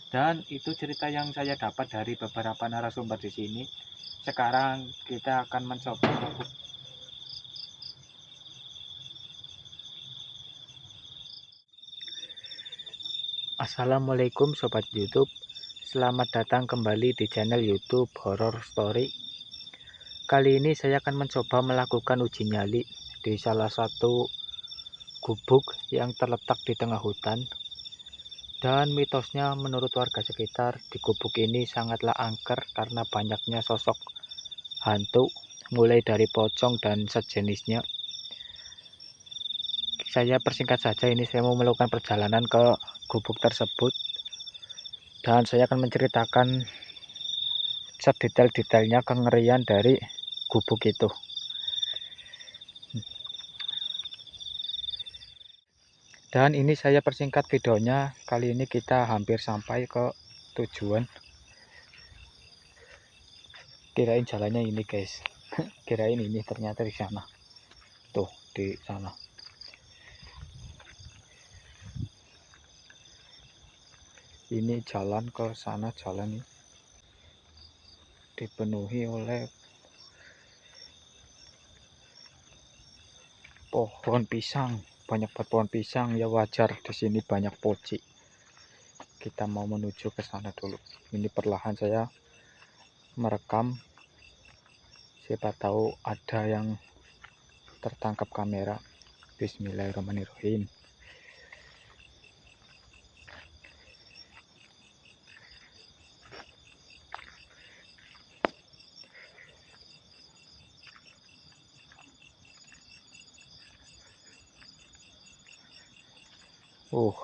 Dan itu cerita yang saya dapat dari beberapa narasumber di sini. Sekarang kita akan mencoba. Assalamualaikum Sobat YouTube. Selamat datang kembali di channel YouTube Horror Story. Kali ini saya akan mencoba melakukan uji nyali di salah satu gubuk yang terletak di tengah hutan. Dan mitosnya menurut warga sekitar, di gubuk ini sangatlah angker karena banyaknya sosok hantu, mulai dari pocong dan sejenisnya. Saya persingkat saja, ini saya mau melakukan perjalanan ke gubuk tersebut. Dan saya akan menceritakan sedetail-detailnya kengerian dari gubuk itu. Dan ini saya persingkat videonya. Kali ini kita hampir sampai ke tujuan. Kirain jalannya ini guys. Kirain ini, ternyata di sana. Tuh, di sana. Ini jalan ke sana, jalan ini dipenuhi oleh pohon pisang. Banyak pohon pisang, ya wajar di sini banyak poci. Kita mau menuju ke sana dulu. Ini perlahan saya merekam, siapa tahu ada yang tertangkap kamera. Bismillahirrahmanirrahim.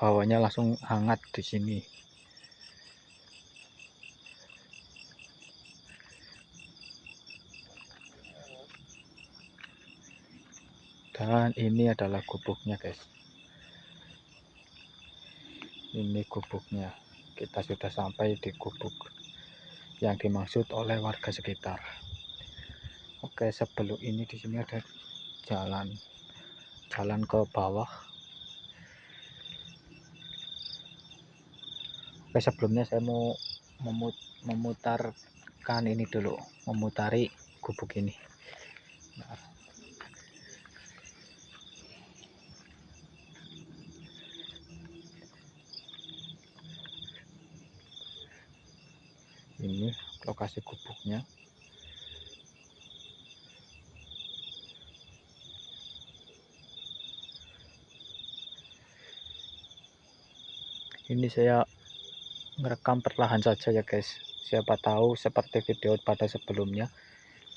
Hawanya langsung hangat di sini. Dan ini adalah gubuknya guys. Ini gubuknya. Kita sudah sampai di gubuk yang dimaksud oleh warga sekitar. Oke, sebelum ini di sini ada jalan ke bawah. Oke, sebelumnya saya mau memutarkan ini dulu, memutari gubuk ini. Nah, ini lokasi gubuknya. Ini saya merekam perlahan saja ya guys. Siapa tahu seperti video pada sebelumnya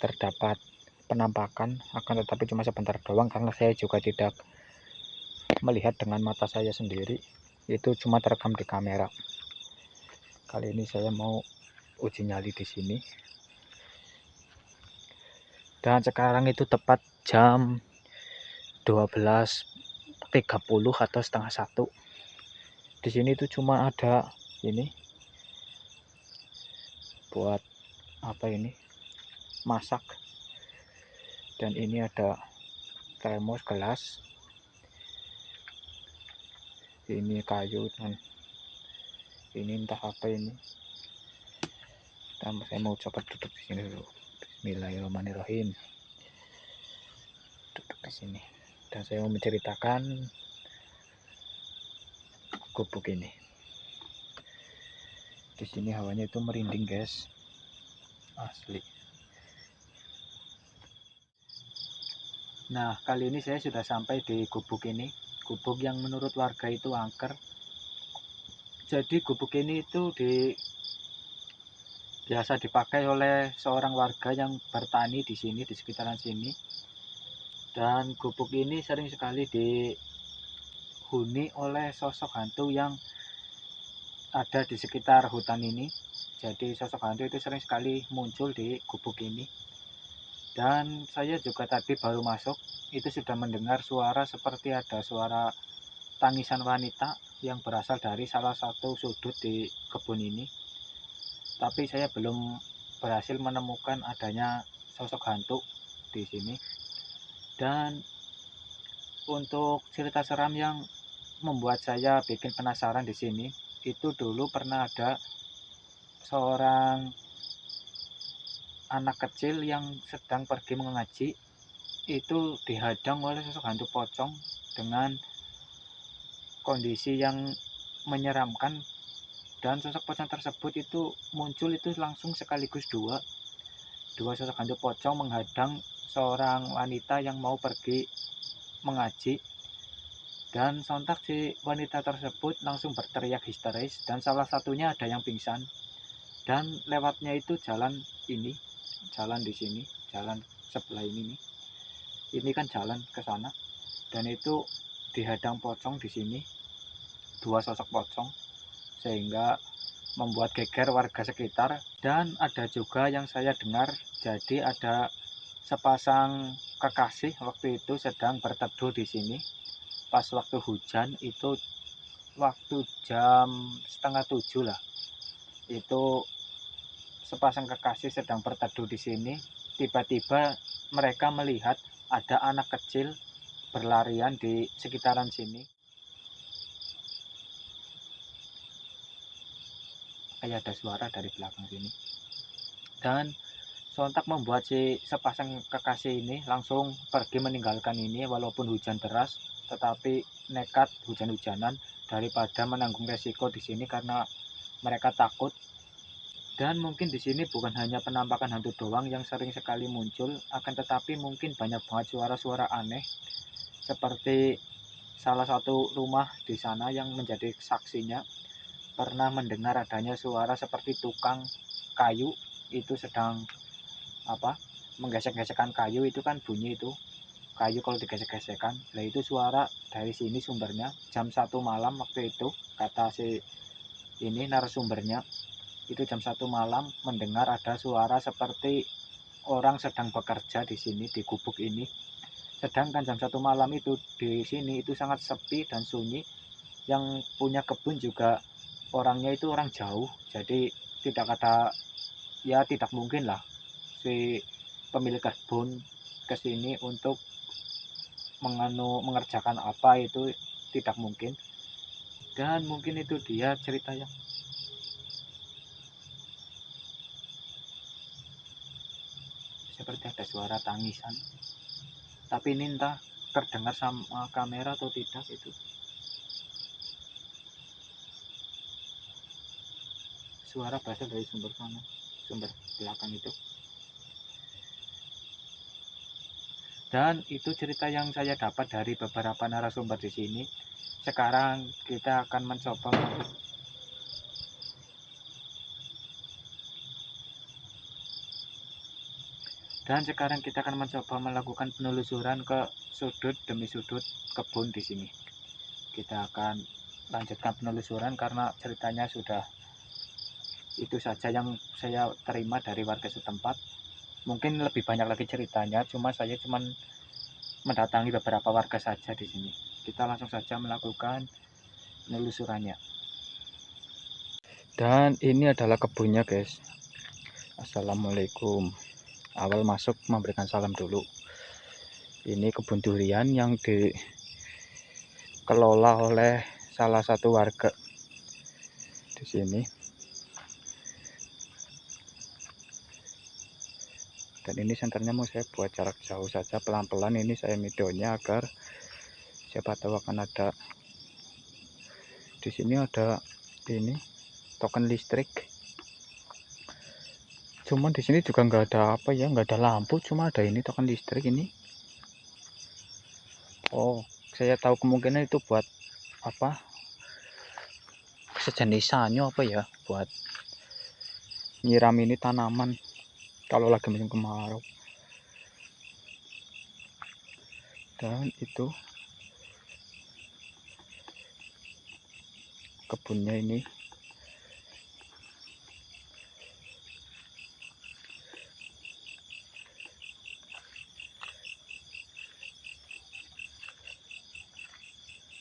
terdapat penampakan, akan tetapi cuma sebentar doang karena saya juga tidak melihat dengan mata saya sendiri. Itu cuma terekam di kamera. Kali ini saya mau uji nyali di sini. Dan sekarang itu tepat jam 12.30 atau setengah 1. Di sini itu cuma ada ini buat apa ini? Masak. Dan ini ada termos gelas. Ini kayu dan ini entah apa ini. Dan saya mau coba duduk di sini dulu. Bismillahirrahmanirrahim. Duduk di sini. Dan saya mau menceritakan gubuk ini. Di sini hawanya itu merinding guys, asli. Nah, kali ini saya sudah sampai di gubuk ini. Gubuk yang menurut warga itu angker. Jadi gubuk ini itu biasa dipakai oleh seorang warga yang bertani di sini, di sekitaran sini. Dan gubuk ini sering sekali dihuni oleh sosok hantu yang ada di sekitar hutan ini. Jadi sosok hantu itu sering sekali muncul di gubuk ini. Dan saya juga tadi baru masuk, itu sudah mendengar suara seperti ada suara tangisan wanita yang berasal dari salah satu sudut di kebun ini. Tapi saya belum berhasil menemukan adanya sosok hantu di sini. Dan untuk cerita seram yang membuat saya bikin penasaran di sini, itu dulu pernah ada seorang anak kecil yang sedang pergi mengaji, itu dihadang oleh sosok hantu pocong dengan kondisi yang menyeramkan, dan sosok pocong tersebut itu muncul itu langsung sekaligus dua sosok hantu pocong menghadang seorang wanita yang mau pergi mengaji, dan sontak si wanita tersebut langsung berteriak histeris, dan salah satunya ada yang pingsan. Dan lewatnya itu jalan ini, jalan di sini, jalan sebelah ini nih, ini kan jalan ke sana, dan itu dihadang pocong di sini, dua sosok pocong, sehingga membuat geger warga sekitar. Dan ada juga yang saya dengar, jadi ada sepasang kekasih waktu itu sedang berteduh di sini pas waktu hujan, itu waktu jam 6:30 lah, itu sepasang kekasih sedang berteduh di sini. Tiba-tiba mereka melihat ada anak kecil berlarian di sekitaran sini, kayak ada suara dari belakang sini, dan sontak membuat si sepasang kekasih ini langsung pergi meninggalkan ini walaupun hujan deras, tetapi nekat hujan-hujanan daripada menanggung resiko di sini karena mereka takut. Dan mungkin di sini bukan hanya penampakan hantu doang yang sering sekali muncul, akan tetapi mungkin banyak banget suara-suara aneh, seperti salah satu rumah di sana yang menjadi saksinya pernah mendengar adanya suara seperti tukang kayu itu sedang menggesek-gesekkan kayu, itu kan bunyi itu kayu kalau digesek-gesekkan. Nah itu suara dari sini sumbernya jam 1 malam waktu itu, kata si ini narasumbernya, itu jam 1 malam mendengar ada suara seperti orang sedang bekerja di sini di gubuk ini. Sedangkan jam 1 malam itu di sini itu sangat sepi dan sunyi, yang punya kebun juga orangnya itu orang jauh, jadi tidak ada, ya tidak mungkin lah si pemilik kebun kesini untuk mengerjakan apa, itu tidak mungkin. Dan mungkin itu dia ceritanya, seperti ada suara tangisan, tapi ini entah terdengar sama kamera atau tidak, itu suara berasal dari sumber sana, sumber belakang itu. Dan itu cerita yang saya dapat dari beberapa narasumber di sini. Sekarang kita akan mencoba melakukan penelusuran ke sudut demi sudut kebun di sini. Kita akan lanjutkan penelusuran karena ceritanya sudah itu saja yang saya terima dari warga setempat. Mungkin lebih banyak lagi ceritanya, cuma saya mendatangi beberapa warga saja di sini. Kita langsung saja melakukan penelusurannya. Dan ini adalah kebunnya, guys. Assalamualaikum. Awal masuk memberikan salam dulu. Ini kebun durian yang dikelola oleh salah satu warga di sini. Dan ini senternya mau saya buat jarak jauh saja, pelan-pelan ini saya videonya agar siapa tahu akan ada. Di sini ada ini token listrik. Cuman di sini juga nggak ada nggak ada lampu, cuma ada ini token listrik ini. Oh, saya tahu kemungkinan itu buat sejenisannya buat nyiram ini tanaman kalau lagi musim kemarau. Dan itu kebunnya ini.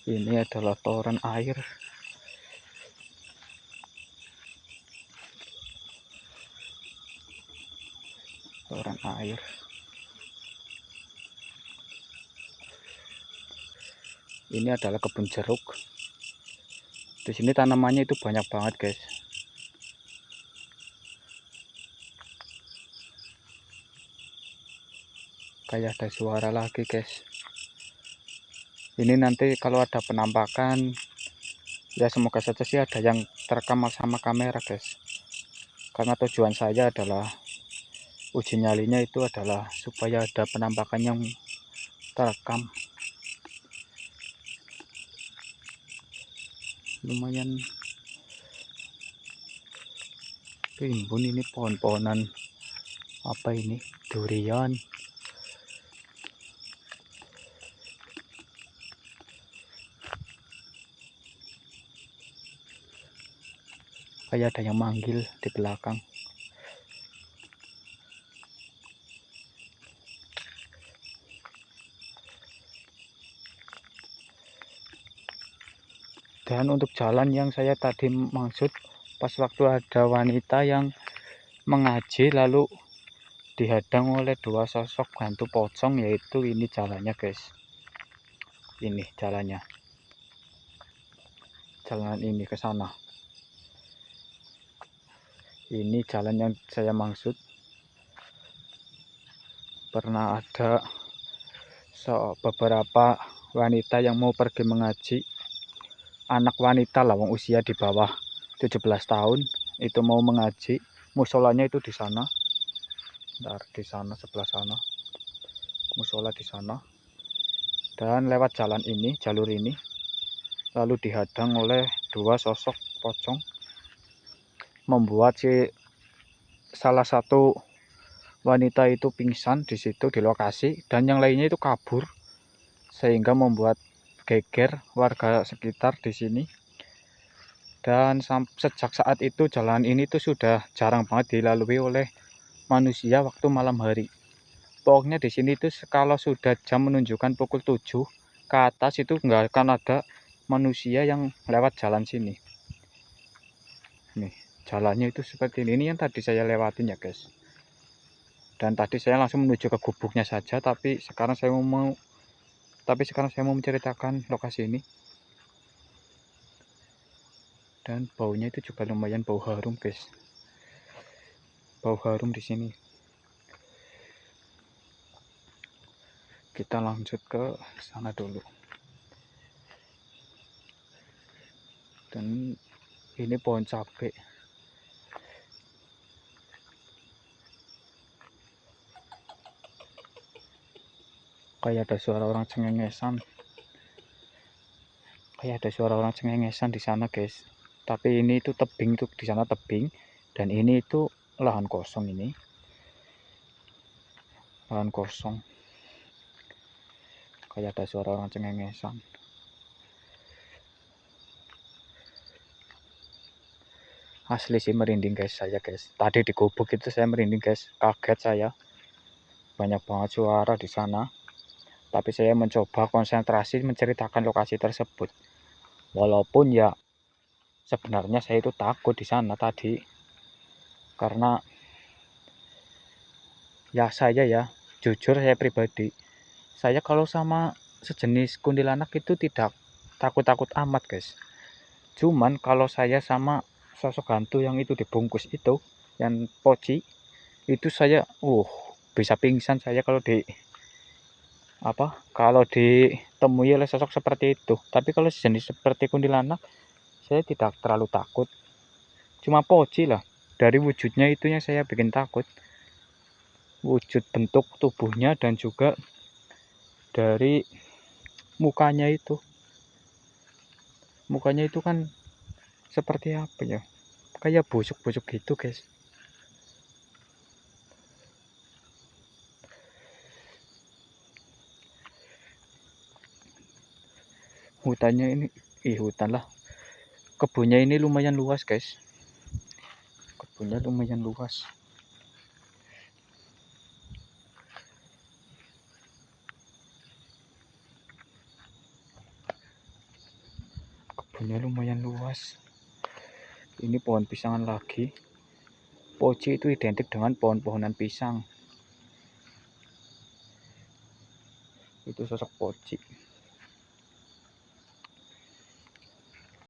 Ini adalah toren air. Toren air. Ini adalah kebun jeruk. Di sini tanamannya itu banyak banget guys. Kayak ada suara lagi guys. Ini nanti kalau ada penampakan, ya semoga saja sih ada yang terekam sama kamera guys. Karena tujuan saya adalah uji nyalinya itu adalah supaya ada penampakan yang terekam. Lumayan rimbun ini pohon-pohonan apa ini, durian. Kayak ada yang manggil di belakang. Dan untuk jalan yang saya tadi maksud, pas waktu ada wanita yang mengaji lalu dihadang oleh dua sosok hantu pocong, yaitu ini jalannya guys. Ini jalannya, jalan ini ke sana. Ini jalan yang saya maksud. Pernah ada beberapa wanita yang mau pergi mengaji, anak wanita lah, usia di bawah 17 tahun itu mau mengaji. Musolanya itu di sana. Di sana, sebelah sana musola di sana, dan lewat jalan ini, jalur ini, lalu dihadang oleh dua sosok pocong, membuat salah satu wanita itu pingsan di situ di lokasi, dan yang lainnya itu kabur, sehingga membuat geger warga sekitar di sini. Dan sejak saat itu jalan ini tuh sudah jarang banget dilalui oleh manusia waktu malam hari. Pokoknya di sini tuh kalau sudah jam menunjukkan pukul 7 ke atas itu nggak akan ada manusia yang lewat jalan sini. Nih, jalannya itu seperti ini. Ini yang tadi saya lewatin ya guys. Dan tadi saya langsung menuju ke gubuknya saja, tapi sekarang saya mau menceritakan lokasi ini. Dan baunya itu juga lumayan bau harum guys. Bau harum di sini. Kita lanjut ke sana dulu. Dan ini pohon cabai. Kayak ada suara orang cengengesan. Di sana guys. Tapi ini itu tebing, tuh di sana tebing, dan ini itu lahan kosong. Ini lahan kosong. Kayak ada suara orang cengengesan. Asli sih merinding guys saya guys. Tadi di gubuk itu saya merinding guys, kaget saya. Banyak banget suara di sana. Tapi saya mencoba konsentrasi menceritakan lokasi tersebut. Walaupun ya sebenarnya saya itu takut di sana tadi, karena ya jujur saya pribadi, saya kalau sama sejenis kuntilanak itu tidak takut-takut amat guys. Cuman kalau saya sama sosok hantu yang itu dibungkus itu, yang poci itu, saya bisa pingsan saya kalau ditemui oleh sosok seperti itu. Tapi kalau sejenis seperti kuntilanak, saya tidak terlalu takut. Cuma poci lah, dari wujudnya itu yang saya bikin takut. Wujud bentuk tubuhnya dan juga dari mukanya itu. Mukanya itu kan seperti apa ya? Kayak busuk-busuk gitu guys. Hutannya ini, hutan lah. Kebunnya ini lumayan luas guys. Kebunnya lumayan luas. Ini pohon pisangan lagi. Poci itu identik dengan pohon-pohonan pisang. Itu sosok poci.